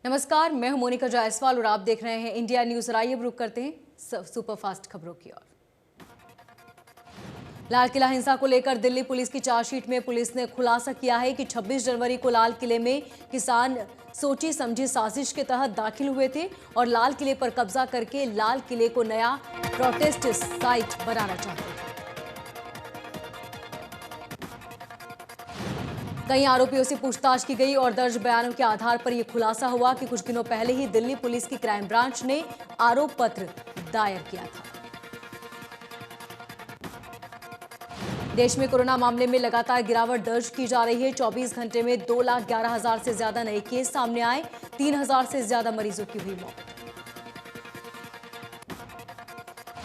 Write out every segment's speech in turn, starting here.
नमस्कार, मैं हूं मोनिका जायसवाल और आप देख रहे हैं इंडिया न्यूज। आइए अब रुक करते हैं सुपरफास्ट खबरों की ओर। लाल किला हिंसा को लेकर दिल्ली पुलिस की चार्जशीट में पुलिस ने खुलासा किया है कि 26 जनवरी को लाल किले में किसान सोची समझी साजिश के तहत दाखिल हुए थे और लाल किले पर कब्जा करके लाल किले को नया प्रोटेस्ट साइट बनाना चाहते थे। कई आरोपियों से पूछताछ की गई और दर्ज बयानों के आधार पर यह खुलासा हुआ कि कुछ दिनों पहले ही दिल्ली पुलिस की क्राइम ब्रांच ने आरोप पत्र दायर किया था। देश में कोरोना मामले में लगातार गिरावट दर्ज की जा रही है। 24 घंटे में 2,11,000 से ज्यादा नए केस सामने आए। 3,000 से ज्यादा मरीजों की हुई मौत।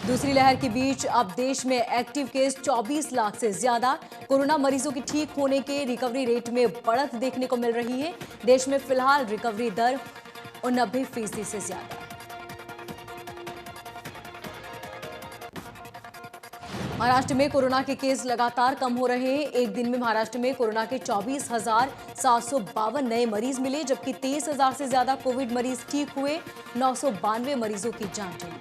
दूसरी लहर के बीच अब देश में एक्टिव केस 24 लाख से ज्यादा। कोरोना मरीजों के ठीक होने के रिकवरी रेट में बढ़त देखने को मिल रही है। देश में फिलहाल रिकवरी दर 89% से ज्यादा। महाराष्ट्र में कोरोना के केस लगातार कम हो रहे हैं। एक दिन में महाराष्ट्र में कोरोना के 24,752 नए मरीज मिले, जबकि 23,000 से ज्यादा कोविड मरीज ठीक हुए। 992 मरीजों की जान चली गई।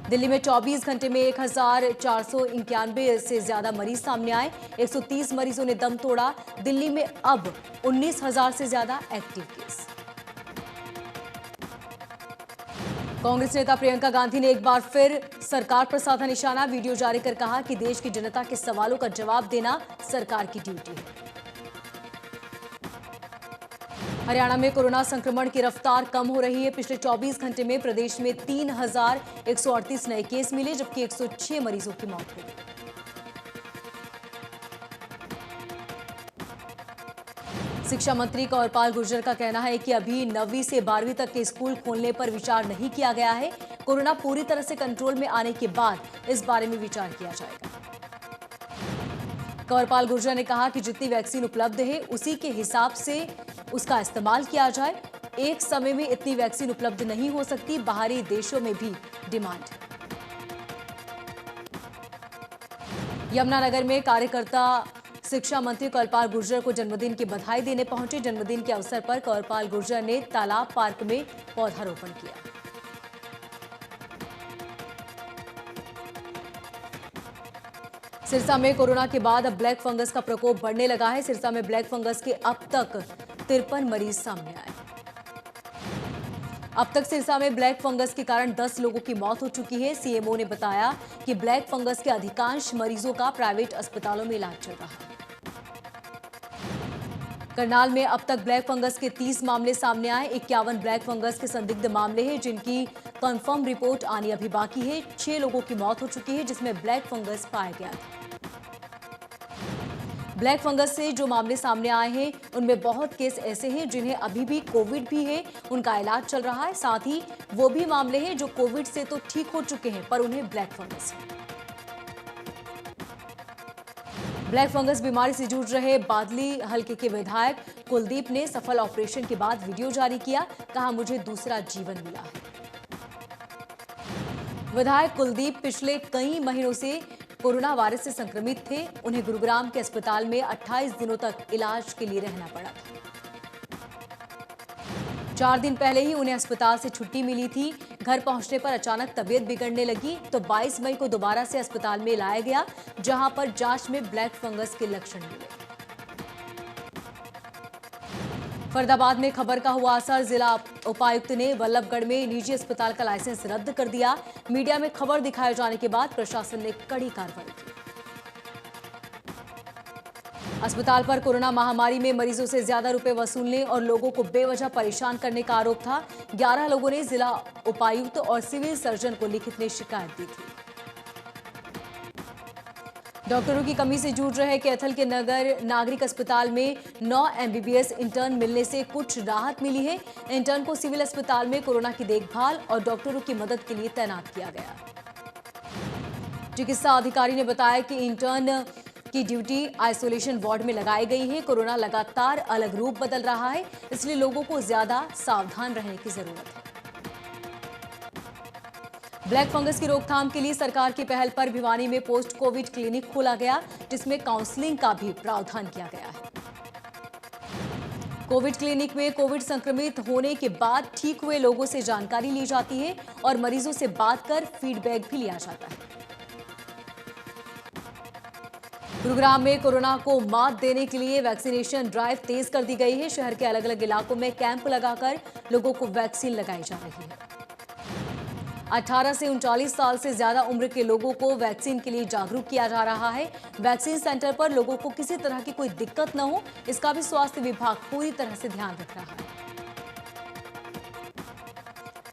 दिल्ली में 24 घंटे में 1,491 से ज्यादा मरीज सामने आए। 130 मरीजों ने दम तोड़ा। दिल्ली में अब 19,000 से ज्यादा एक्टिव केस। कांग्रेस नेता प्रियंका गांधी ने एक बार फिर सरकार पर साधा निशाना। वीडियो जारी कर कहा कि देश की जनता के सवालों का जवाब देना सरकार की ड्यूटी है। हरियाणा में कोरोना संक्रमण की रफ्तार कम हो रही है। पिछले 24 घंटे में प्रदेश में 3,138 नए केस मिले, जबकि 106 मरीजों की मौत हो गई। शिक्षा मंत्री कंवरपाल गुर्जर का कहना है कि अभी 9वीं से 12वीं तक के स्कूल खोलने पर विचार नहीं किया गया है। कोरोना पूरी तरह से कंट्रोल में आने के बाद इस बारे में विचार किया जाएगा। कंवरपाल गुर्जर ने कहा कि जितनी वैक्सीन उपलब्ध है उसी के हिसाब से उसका इस्तेमाल किया जाए। एक समय में इतनी वैक्सीन उपलब्ध नहीं हो सकती। बाहरी देशों में भी डिमांड है। यमुनानगर में कार्यकर्ता शिक्षा मंत्री कंवरपाल गुर्जर को जन्मदिन की बधाई देने पहुंचे। जन्मदिन के अवसर पर कंवरपाल गुर्जर ने तालाब पार्क में पौधारोपण किया। सिरसा में कोरोना के बाद अब ब्लैक फंगस का प्रकोप बढ़ने लगा है। सिरसा में ब्लैक फंगस के अब तक 53 मरीज सामने आए। अब तक सिरसा में ब्लैक फंगस के कारण 10 लोगों की मौत हो चुकी है। सीएमओ ने बताया कि ब्लैक फंगस के अधिकांश मरीजों का प्राइवेट अस्पतालों में इलाज चल रहा है। करनाल में अब तक ब्लैक फंगस के 30 मामले सामने आए। 51 ब्लैक फंगस के संदिग्ध मामले हैं, जिनकी कंफर्म रिपोर्ट आनी अभी बाकी है। 6 लोगों की मौत हो चुकी है, जिसमें ब्लैक फंगस पाया गया था। ब्लैक फंगस से जो मामले सामने आए हैं उनमें बहुत केस ऐसे हैं जिन्हें अभी भी कोविड भी है, उनका इलाज चल रहा है। साथ ही वो भी मामले हैं जो कोविड से तो ठीक हो चुके हैं पर उन्हें ब्लैक फंगस है। ब्लैक फंगस बीमारी से जूझ रहे बादली हलके के विधायक कुलदीप ने सफल ऑपरेशन के बाद वीडियो जारी किया। कहा, मुझे दूसरा जीवन मिला है। विधायक कुलदीप पिछले कई महीनों से कोरोना वायरस से संक्रमित थे। उन्हें गुरुग्राम के अस्पताल में 28 दिनों तक इलाज के लिए रहना पड़ा था। 4 दिन पहले ही उन्हें अस्पताल से छुट्टी मिली थी। घर पहुंचने पर अचानक तबीयत बिगड़ने लगी तो 22 मई को दोबारा से अस्पताल में लाया गया, जहां पर जांच में ब्लैक फंगस के लक्षण मिले। फरीदाबाद में खबर का हुआ असर। जिला उपायुक्त ने वल्लभगढ़ में निजी अस्पताल का लाइसेंस रद्द कर दिया। मीडिया में खबर दिखाए जाने के बाद प्रशासन ने कड़ी कार्रवाई की। अस्पताल पर कोरोना महामारी में मरीजों से ज्यादा रुपए वसूलने और लोगों को बेवजह परेशान करने का आरोप था। 11 लोगों ने जिला उपायुक्त और सिविल सर्जन को लिखित में शिकायत दी थी। डॉक्टरों की कमी से जूझ रहे कैथल के नगर नागरिक अस्पताल में 9 एमबीबीएस इंटर्न मिलने से कुछ राहत मिली है। इंटर्न को सिविल अस्पताल में कोरोना की देखभाल और डॉक्टरों की मदद के लिए तैनात किया गया। चिकित्सा अधिकारी ने बताया कि इंटर्न की ड्यूटी आइसोलेशन वार्ड में लगाई गई है। कोरोना लगातार अलग रूप बदल रहा है, इसलिए लोगों को ज्यादा सावधान रहने की जरूरत है। ब्लैक फंगस की रोकथाम के लिए सरकार की पहल पर भिवानी में पोस्ट कोविड क्लिनिक खोला गया, जिसमें काउंसलिंग का भी प्रावधान किया गया है। कोविड क्लिनिक में कोविड संक्रमित होने के बाद ठीक हुए लोगों से जानकारी ली जाती है और मरीजों से बात कर फीडबैक भी लिया जाता है। गुरुग्राम में कोरोना को मात देने के लिए वैक्सीनेशन ड्राइव तेज कर दी गई है। शहर के अलग अलग इलाकों में कैंप लगाकर लोगों को वैक्सीन लगाई जा रही है। 18 से 39 साल से ज्यादा उम्र के लोगों को वैक्सीन के लिए जागरूक किया जा रहा है। वैक्सीन सेंटर पर लोगों को किसी तरह की कोई दिक्कत न हो, इसका भी स्वास्थ्य विभाग पूरी तरह से ध्यान रख रहा है।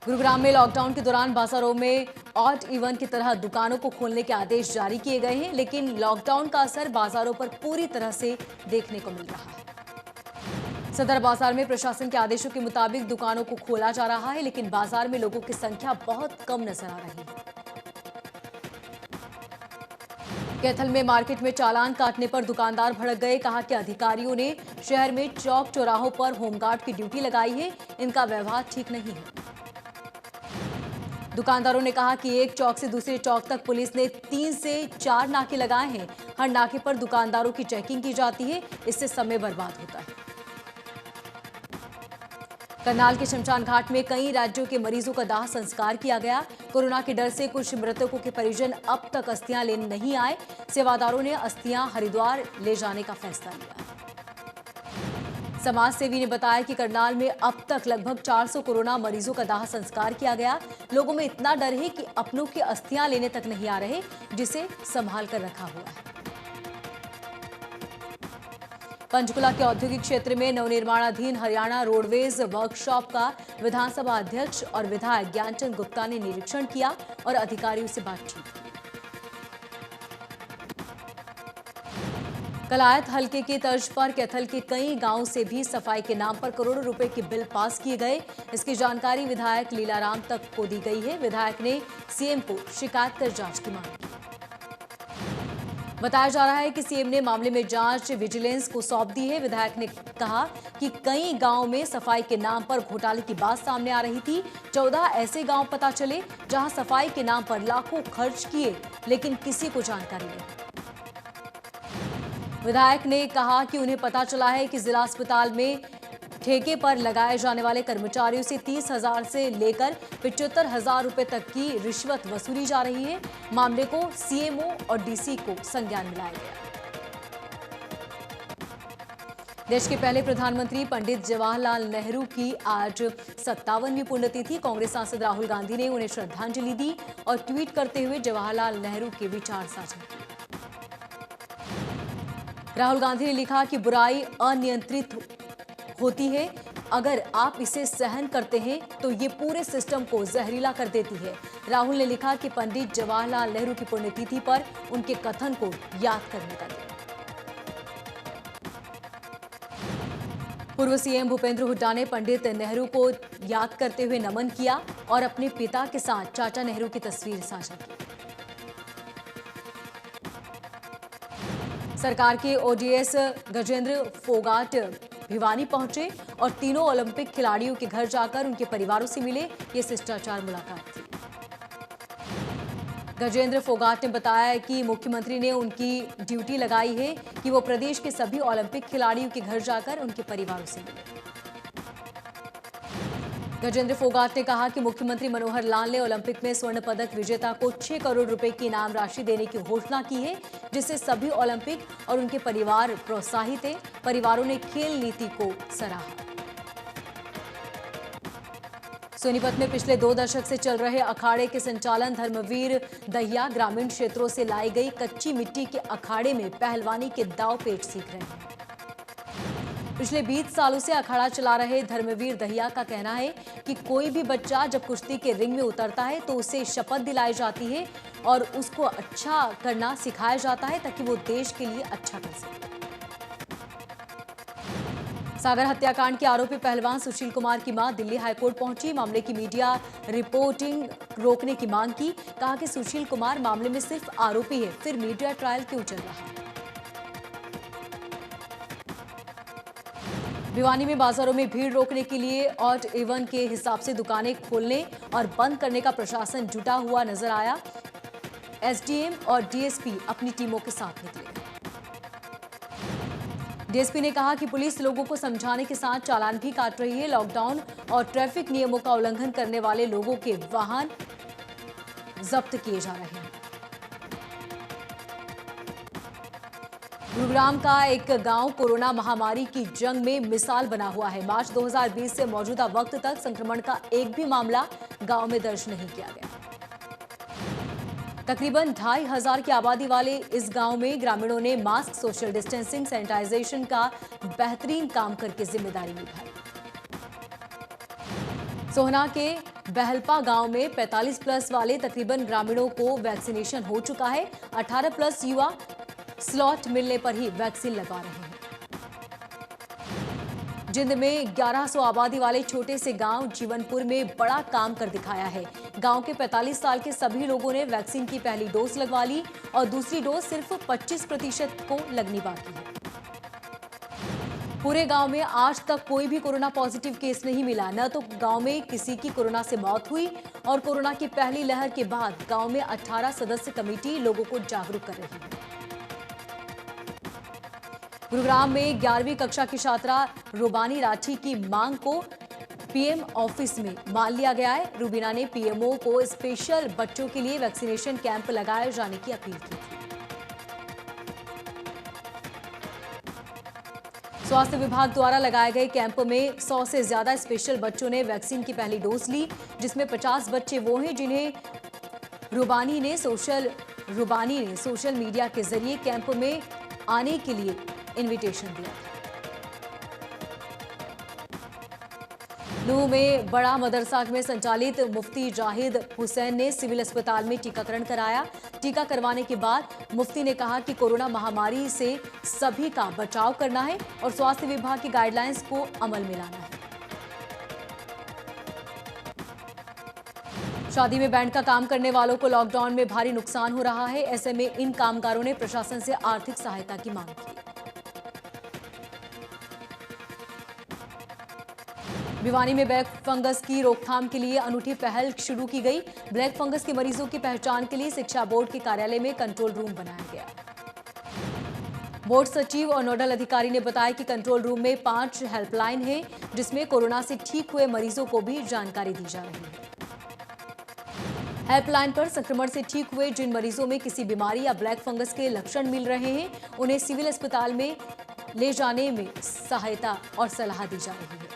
गुरुग्राम में लॉकडाउन के दौरान बाजारों में ऑड इवन की तरह दुकानों को खोलने के आदेश जारी किए गए हैं, लेकिन लॉकडाउन का असर बाजारों पर पूरी तरह से देखने को मिल रहा है। सदर बाजार में प्रशासन के आदेशों के मुताबिक दुकानों को खोला जा रहा है, लेकिन बाजार में लोगों की संख्या बहुत कम नजर आ रही है। कैथल में मार्केट में चालान काटने पर दुकानदार भड़क गए। कहा कि अधिकारियों ने शहर में चौक चौराहों पर होमगार्ड की ड्यूटी लगाई है, इनका व्यवहार ठीक नहीं है। दुकानदारों ने कहा कि एक चौक से दूसरे चौक तक पुलिस ने 3 से 4 नाके लगाए हैं। हर नाके पर दुकानदारों की चेकिंग की जाती है, इससे समय बर्बाद होता है। करनाल के शमशान घाट में कई राज्यों के मरीजों का दाह संस्कार किया गया। कोरोना के डर से कुछ मृतकों के परिजन अब तक अस्थियां लेने नहीं आए। सेवादारों ने अस्थियां हरिद्वार ले जाने का फैसला लिया। समाज सेवी ने बताया कि करनाल में अब तक लगभग 400 कोरोना मरीजों का दाह संस्कार किया गया। लोगों में इतना डर है कि अपनों की अस्थियां लेने तक नहीं आ रहे, जिसे संभाल कर रखा हुआ है। पंचकुला के औद्योगिक क्षेत्र में नवनिर्माणाधीन हरियाणा रोडवेज वर्कशॉप का विधानसभा अध्यक्ष और विधायक ज्ञानचंद गुप्ता ने निरीक्षण किया और अधिकारियों से बातचीत की। कलायत हलके की तर्ज पर कैथल के कई गांवों से भी सफाई के नाम पर करोड़ों रुपए के बिल पास किए गए। इसकी जानकारी विधायक लीलाराम तक को दी गई है। विधायक ने सीएम को शिकायत कर जांच की मांग की। बताया जा रहा है कि सीएम ने मामले में जांच विजिलेंस को सौंप दी है। विधायक ने कहा कि कई गांवों में सफाई के नाम पर घोटाले की बात सामने आ रही थी। 14 ऐसे गांव पता चले जहां सफाई के नाम पर लाखों खर्च किए, लेकिन किसी को जानकारी नहीं। विधायक ने कहा कि उन्हें पता चला है कि जिला अस्पताल में ठेके पर लगाए जाने वाले कर्मचारियों से 30,000 से लेकर 75,000 रुपए तक की रिश्वत वसूली जा रही है। मामले को सीएमओ और डीसी को संज्ञान में लाया गया। देश के पहले प्रधानमंत्री पंडित जवाहरलाल नेहरू की आज 57वीं पुण्यतिथि। कांग्रेस सांसद राहुल गांधी ने उन्हें श्रद्धांजलि दी और ट्वीट करते हुए जवाहरलाल नेहरू के विचार साझा किए। राहुल गांधी ने लिखा कि बुराई अनियंत्रित होती है, अगर आप इसे सहन करते हैं तो ये पूरे सिस्टम को जहरीला कर देती है। राहुल ने लिखा कि पंडित जवाहरलाल नेहरू की पुण्यतिथि पर उनके कथन को याद करने का दिन। पूर्व सीएम भूपेंद्र हुड्डा ने पंडित नेहरू को याद करते हुए नमन किया और अपने पिता के साथ चाचा नेहरू की तस्वीर साझा की। सरकार के ओडीएस गजेंद्र फोगाट भिवानी पहुंचे और तीनों ओलंपिक खिलाड़ियों के घर जाकर उनके परिवारों से मिले। ये शिष्टाचार मुलाकात थी। गजेंद्र फोगाट ने बताया कि मुख्यमंत्री ने उनकी ड्यूटी लगाई है कि वो प्रदेश के सभी ओलंपिक खिलाड़ियों के घर जाकर उनके परिवारों से मिले। गजेंद्र फोगाट ने कहा कि मुख्यमंत्री मनोहर लाल ने ओलंपिक में स्वर्ण पदक विजेता को 6 करोड़ रुपए की इनाम राशि देने की घोषणा की है, जिससे सभी ओलंपिक और उनके परिवार प्रोत्साहित हैं। परिवारों ने खेल नीति को सराहा। सोनीपत में पिछले 2 दशक से चल रहे अखाड़े के संचालन धर्मवीर दहिया ग्रामीण क्षेत्रों से लाई गई कच्ची मिट्टी के अखाड़े में पहलवानी के दांव पेच सीख रहे हैं। पिछले 20 सालों से अखाड़ा चला रहे धर्मवीर दहिया का कहना है कि कोई भी बच्चा जब कुश्ती के रिंग में उतरता है तो उसे शपथ दिलाई जाती है और उसको अच्छा करना सिखाया जाता है ताकि वो देश के लिए अच्छा कर सके। सागर हत्याकांड के आरोपी पहलवान सुशील कुमार की मां दिल्ली हाईकोर्ट पहुंची। मामले की मीडिया रिपोर्टिंग रोकने की मांग की। कहा कि सुशील कुमार मामले में सिर्फ आरोपी है, फिर मीडिया ट्रायल क्यों चल रहा है। भिवानी में बाजारों में भीड़ रोकने के लिए ऑड इवन के हिसाब से दुकानें खोलने और बंद करने का प्रशासन जुटा हुआ नजर आया। एसडीएम और डीएसपी अपनी टीमों के साथ निकले। डीएसपी ने कहा कि पुलिस लोगों को समझाने के साथ चालान भी काट रही है। लॉकडाउन और ट्रैफिक नियमों का उल्लंघन करने वाले लोगों के वाहन जब्त किए जा रहे हैं। गुरुग्राम का एक गांव कोरोना महामारी की जंग में मिसाल बना हुआ है। मार्च 2020 से मौजूदा वक्त तक संक्रमण का एक भी मामला गांव में दर्ज नहीं किया गया। तकरीबन 2500 की आबादी वाले इस गांव में ग्रामीणों ने मास्क, सोशल डिस्टेंसिंग, सैनिटाइजेशन का बेहतरीन काम करके जिम्मेदारी निभाई। सोहना के बहलपा गांव में 45 प्लस वाले तकरीबन ग्रामीणों को वैक्सीनेशन हो चुका है। 18 प्लस युवा स्लॉट मिलने पर ही वैक्सीन लगा रहे हैं। जिंद में 1100 आबादी वाले छोटे से गांव जीवनपुर में बड़ा काम कर दिखाया है। गांव के 45 साल के सभी लोगों ने वैक्सीन की पहली डोज लगवा ली और दूसरी डोज सिर्फ 25% को लगनी बाकी है। पूरे गांव में आज तक कोई भी कोरोना पॉजिटिव केस नहीं मिला। न तो गांव में किसी की कोरोना से मौत हुई और कोरोना की पहली लहर के बाद गांव में 18 सदस्य कमेटी लोगों को जागरूक कर रही है। गुरुग्राम में 11वीं कक्षा की छात्रा रुबानी राठी की मांग को पीएम ऑफिस में मान लिया गया है। रुबीना ने पीएमओ को स्पेशल बच्चों के लिए वैक्सीनेशन कैंप लगाए जाने की अपील की थी। स्वास्थ्य विभाग द्वारा लगाए गए कैंप में 100 से ज्यादा स्पेशल बच्चों ने वैक्सीन की पहली डोज ली, जिसमें 50 बच्चे वो हैं जिन्हें रुबानी ने सोशल मीडिया के जरिए कैंप में आने के लिए इनविटेशन दिया था। नूह में बड़ा मदरसा में संचालित मुफ्ती जाहिद हुसैन ने सिविल अस्पताल में टीकाकरण कराया। टीका करवाने के बाद मुफ्ती ने कहा कि कोरोना महामारी से सभी का बचाव करना है और स्वास्थ्य विभाग की गाइडलाइंस को अमल में लाना है। शादी में बैंड का काम करने वालों को लॉकडाउन में भारी नुकसान हो रहा है। ऐसे में इन कामगारों ने प्रशासन से आर्थिक सहायता की मांग की। भिवानी में ब्लैक फंगस की रोकथाम के लिए अनूठी पहल शुरू की गई। ब्लैक फंगस के मरीजों की पहचान के लिए शिक्षा बोर्ड के कार्यालय में कंट्रोल रूम बनाया गया। बोर्ड सचिव और नोडल अधिकारी ने बताया कि कंट्रोल रूम में 5 हेल्पलाइन है, जिसमें कोरोना से ठीक हुए मरीजों को भी जानकारी दी जा रही है। हेल्पलाइन पर संक्रमण से ठीक हुए जिन मरीजों में किसी बीमारी या ब्लैक फंगस के लक्षण मिल रहे हैं, उन्हें सिविल अस्पताल में ले जाने में सहायता और सलाह दी जा रही है।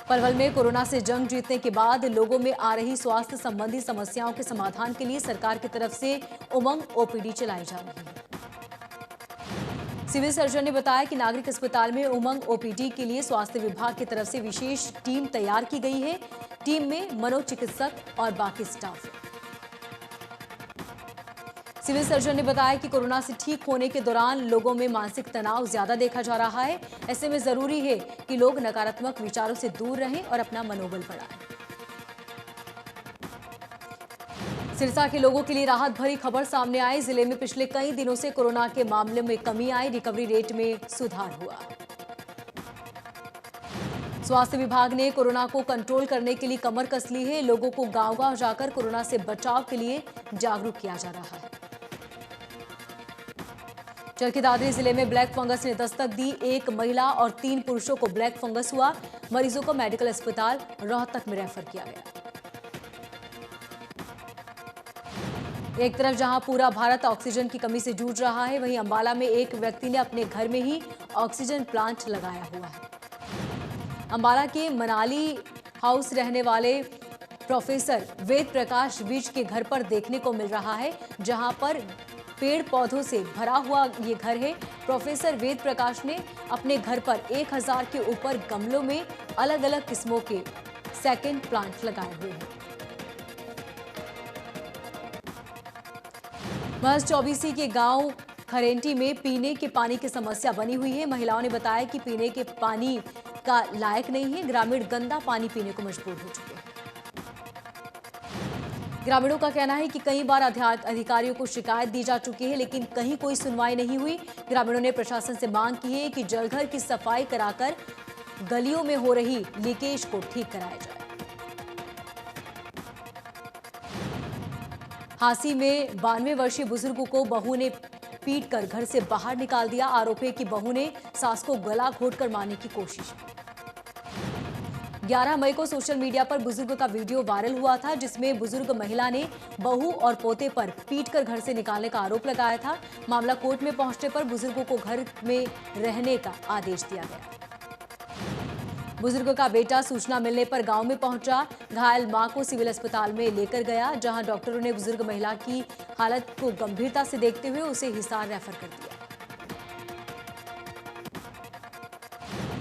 पलवल में कोरोना से जंग जीतने के बाद लोगों में आ रही स्वास्थ्य संबंधी समस्याओं के समाधान के लिए सरकार की तरफ से उमंग ओपीडी चलाई जा रही है। सिविल सर्जन ने बताया कि नागरिक अस्पताल में उमंग ओपीडी के लिए स्वास्थ्य विभाग की तरफ से विशेष टीम तैयार की गई है। टीम में मनोचिकित्सक और बाकी स्टाफ है। सिविल सर्जन ने बताया कि कोरोना से ठीक होने के दौरान लोगों में मानसिक तनाव ज्यादा देखा जा रहा है। ऐसे में जरूरी है कि लोग नकारात्मक विचारों से दूर रहें और अपना मनोबल बढ़ाएं। सिरसा के लोगों के लिए राहत भरी खबर सामने आई। जिले में पिछले कई दिनों से कोरोना के मामले में कमी आई, रिकवरी रेट में सुधार हुआ। स्वास्थ्य विभाग ने कोरोना को कंट्रोल करने के लिए कमर कस ली है। लोगों को गांव-गांव जाकर कोरोना से बचाव के लिए जागरूक किया जा रहा है। चरखी दादरी जिले में ब्लैक फंगस ने दस्तक दी। 1 महिला और 3 पुरुषों को ब्लैक फंगस हुआ। मरीजों को मेडिकल अस्पताल रोहतक में रेफर किया गया। एक तरफ जहां पूरा भारत ऑक्सीजन की कमी से जूझ रहा है, वहीं अंबाला में एक व्यक्ति ने अपने घर में ही ऑक्सीजन प्लांट लगाया हुआ है। अंबाला के मनाली हाउस रहने वाले प्रोफेसर वेद प्रकाश विज के घर पर देखने को मिल रहा है, जहां पर पेड़ पौधों से भरा हुआ ये घर है। प्रोफेसर वेद प्रकाश ने अपने घर पर 1000 के ऊपर गमलों में अलग अलग किस्मों के सेकंड प्लांट लगाए हुए हैं। महज चौबीसी के गांव खरेंटी में पीने के पानी की समस्या बनी हुई है। महिलाओं ने बताया कि पीने के पानी का लायक नहीं है। ग्रामीण गंदा पानी पीने को मजबूर हो चुके हैं। ग्रामीणों का कहना है कि कई बार अधिकारियों को शिकायत दी जा चुकी है, लेकिन कहीं कोई सुनवाई नहीं हुई। ग्रामीणों ने प्रशासन से मांग की है कि जलघर की सफाई कराकर गलियों में हो रही लीकेज को ठीक कराया जाए। हांसी में 92 वर्षीय बुजुर्ग को बहू ने पीटकर घर से बाहर निकाल दिया। आरोपी की बहू ने सास को गला घोंटकर मारने की कोशिश की। 11 मई को सोशल मीडिया पर बुजुर्ग का वीडियो वायरल हुआ था, जिसमें बुजुर्ग महिला ने बहू और पोते पर पीटकर घर से निकालने का आरोप लगाया था। मामला कोर्ट में पहुंचने पर बुजुर्गों को घर में रहने का आदेश दिया गया। बुजुर्ग का बेटा सूचना मिलने पर गांव में पहुंचा। घायल मां को सिविल अस्पताल में लेकर गया, जहां डॉक्टरों ने बुजुर्ग महिला की हालत को गंभीरता से देखते हुए उसे हिसार रेफर कर दिया।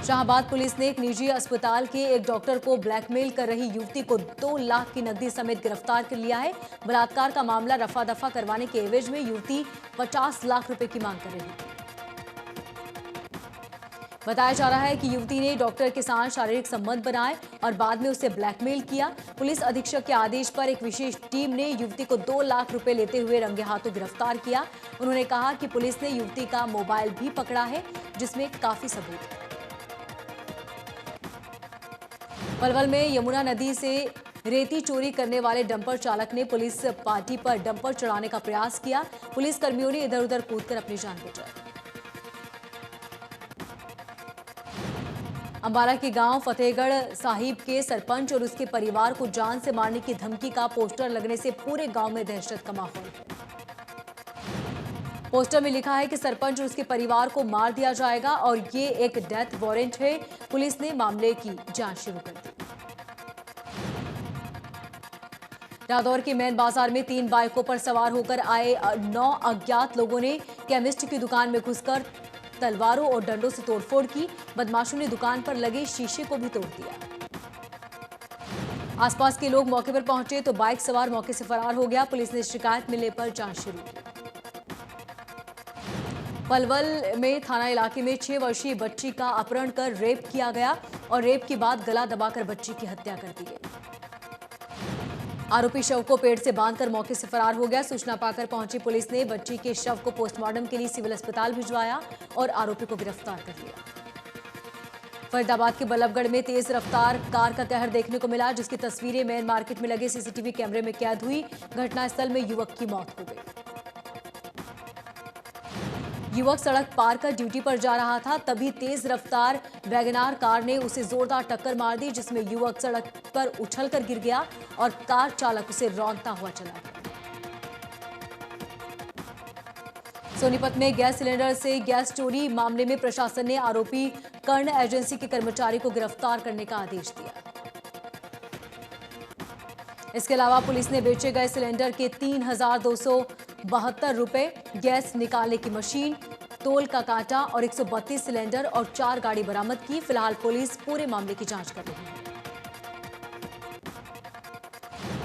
शाहबाद पुलिस ने एक निजी अस्पताल के एक डॉक्टर को ब्लैकमेल कर रही युवती को 2 लाख की नकदी समेत गिरफ्तार कर लिया है। बलात्कार का मामला रफा दफा करवाने के एवज में युवती 50 लाख रुपए की मांग कर रही थी। बताया जा रहा है कि युवती ने डॉक्टर के साथ शारीरिक संबंध बनाए और बाद में उसे ब्लैकमेल किया। पुलिस अधीक्षक के आदेश पर एक विशेष टीम ने युवती को 2 लाख रुपए लेते हुए रंगे हाथों गिरफ्तार किया। उन्होंने कहा कि पुलिस ने युवती का मोबाइल भी पकड़ा है, जिसमें काफी सबूत है। पलवल में यमुना नदी से रेती चोरी करने वाले डंपर चालक ने पुलिस पार्टी पर डंपर चढ़ाने का प्रयास किया। पुलिस कर्मियों ने इधर उधर कूदकर अपनी जान बचाई। अंबाला के गांव फतेहगढ़ साहिब के सरपंच और उसके परिवार को जान से मारने की धमकी का पोस्टर लगने से पूरे गांव में दहशत का माहौल है। पोस्टर में लिखा है कि सरपंच और उसके परिवार को मार दिया जाएगा और ये एक डेथ वारंट है। पुलिस ने मामले की जांच शुरू कर दी। रादौर के मेन बाजार में 3 बाइकों पर सवार होकर आए 9 अज्ञात लोगों ने केमिस्ट की दुकान में घुसकर तलवारों और डंडों से तोड़फोड़ की। बदमाशों ने दुकान पर लगे शीशे को भी तोड़ दिया। आसपास के लोग मौके पर पहुंचे तो बाइक सवार मौके से फरार हो गया। पुलिस ने शिकायत मिलने पर जांच शुरू की। पलवल में थाना इलाके में 6 वर्षीय बच्ची का अपहरण कर रेप किया गया और रेप के बाद गला दबाकर बच्ची की हत्या कर दी गई। आरोपी शव को पेड़ से बांधकर मौके से फरार हो गया। सूचना पाकर पहुंची पुलिस ने बच्ची के शव को पोस्टमार्टम के लिए सिविल अस्पताल भिजवाया और आरोपी को गिरफ्तार कर लिया। फरीदाबाद के बल्लभगढ़ में तेज रफ्तार कार का कहर देखने को मिला, जिसकी तस्वीरें मेन मार्केट में लगे सीसीटीवी कैमरे में कैद हुई। घटनास्थल में युवक की मौत हो गई। युवक सड़क पार कर ड्यूटी पर जा रहा था, तभी तेज रफ्तार वैगनार कार ने उसे जोरदार टक्कर मार दी, जिसमें युवक सड़क पर उछलकर गिर गया और कार चालक उसे रौंदता हुआ चला गया। सोनीपत में गैस सिलेंडर से गैस चोरी मामले में प्रशासन ने आरोपी कर्ण एजेंसी के कर्मचारी को गिरफ्तार करने का आदेश दिया। इसके अलावा पुलिस ने बेचे गए सिलेंडर के 3,272 रुपए, गैस निकालने की मशीन, तोल का कांटा और 132 सिलेंडर और 4 गाड़ी बरामद की। फिलहाल पुलिस पूरे मामले की जांच कर रही है।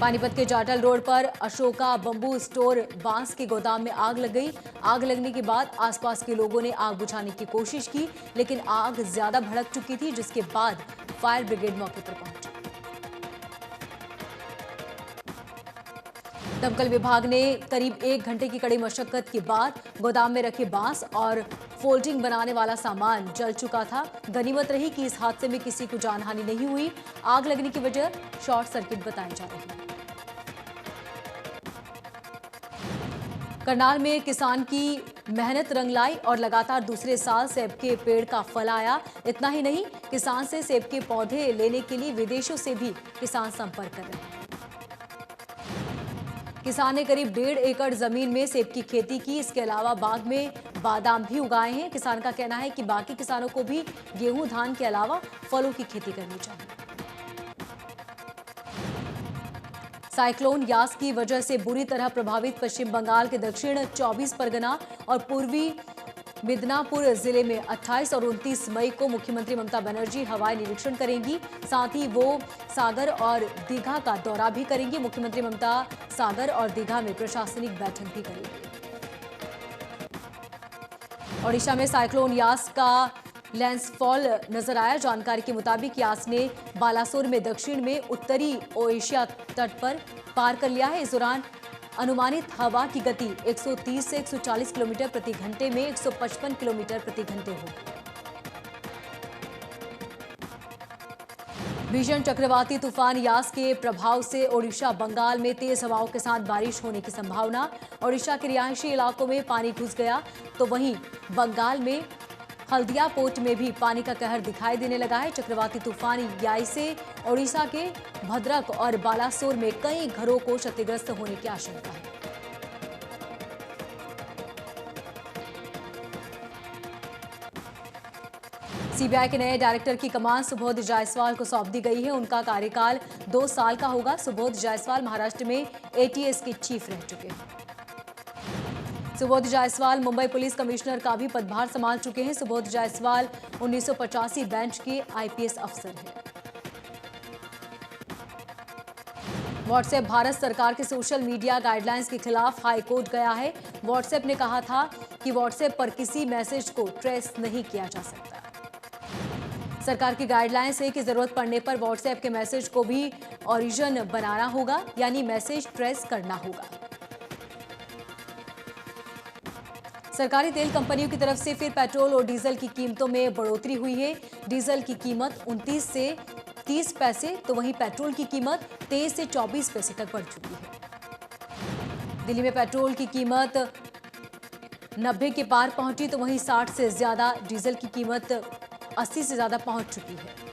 पानीपत के जाटल रोड पर अशोका बंबू स्टोर बांस के गोदाम में आग लग गई। आग लगने के बाद आसपास के लोगों ने आग बुझाने की कोशिश की, लेकिन आग ज्यादा भड़क चुकी थी, जिसके बाद फायर ब्रिगेड मौके पर पहुंची। दमकल विभाग ने करीब 1 घंटे की कड़ी मशक्कत के बाद गोदाम में रखे बांस और फोल्डिंग बनाने वाला सामान जल चुका था। गनीमत रही कि इस हादसे में किसी को जानहानि नहीं हुई। आग लगने की वजह शॉर्ट सर्किट बताई जा रही है। करनाल में किसान की मेहनत रंग लाई और लगातार दूसरे साल सेब के पेड़ का फल आया। इतना ही नहीं, किसान से सेब के पौधे लेने के लिए विदेशों से भी किसान संपर्क कर रहे हैं। किसान ने करीब 1.5 एकड़ जमीन में सेब की खेती की। इसके अलावा बाग में बादाम भी उगाए हैं। किसान का कहना है कि बाकी किसानों को भी गेहूं धान के अलावा फलों की खेती करनी चाहिए। साइक्लोन यास की वजह से बुरी तरह प्रभावित पश्चिम बंगाल के दक्षिण 24 परगना और पूर्वी मिदनापुर जिले में 28 और 29 मई को मुख्यमंत्री ममता बनर्जी हवाई निरीक्षण करेंगी। साथ ही वो सागर और दीघा का दौरा भी करेंगी। मुख्यमंत्री ममता सागर और दीघा में प्रशासनिक बैठक भी करेंगी। ओडिशा में साइक्लोन यास का लैंडफॉल नजर आया। जानकारी के मुताबिक यास ने बालासोर में दक्षिण में उत्तरी ओडिशा तट पर पार कर लिया है। इस दौरान अनुमानित हवा की गति 130 से 140 किलोमीटर प्रति घंटे में 155 किलोमीटर प्रति घंटे होगी। भीषण चक्रवाती तूफान यास के प्रभाव से ओडिशा बंगाल में तेज हवाओं के साथ बारिश होने की संभावना। ओडिशा के रिहायशी इलाकों में पानी घुस गया तो वहीं बंगाल में हल्दिया पोर्ट में भी पानी का कहर दिखाई देने लगा है। चक्रवाती तूफान याई से ओडिशा के भद्रक और बालासोर में कई घरों को क्षतिग्रस्त होने की आशंका है। सीबीआई के नए डायरेक्टर की कमान सुबोध जायसवाल को सौंप दी गई है। उनका कार्यकाल 2 साल का होगा। सुबोध जायसवाल महाराष्ट्र में एटीएस के चीफ रह चुके हैं। सुबोध जायसवाल मुंबई पुलिस कमिश्नर का भी पदभार संभाल चुके हैं। सुबोध जायसवाल 1985 बेंच के आईपीएस अफसर हैं। व्हाट्सएप भारत सरकार के सोशल मीडिया गाइडलाइंस के खिलाफ हाईकोर्ट गया है। व्हाट्सएप ने कहा था कि व्हाट्सएप पर किसी मैसेज को ट्रेस नहीं किया जा सकता। सरकार की गाइडलाइंस है कि जरूरत पड़ने पर व्हाट्सएप के मैसेज को भी ओरिजिन बनाना होगा, यानी मैसेज ट्रेस करना होगा। सरकारी तेल कंपनियों की तरफ से फिर पेट्रोल और डीजल की कीमतों में बढ़ोतरी हुई है। डीजल की कीमत 29 से 30 पैसे तो वहीं पेट्रोल की कीमत 23 से 24 पैसे तक बढ़ चुकी है। दिल्ली में पेट्रोल की कीमत 90 के पार पहुंची तो वहीं 60 से ज्यादा, डीजल की कीमत 80 से ज्यादा पहुंच चुकी है।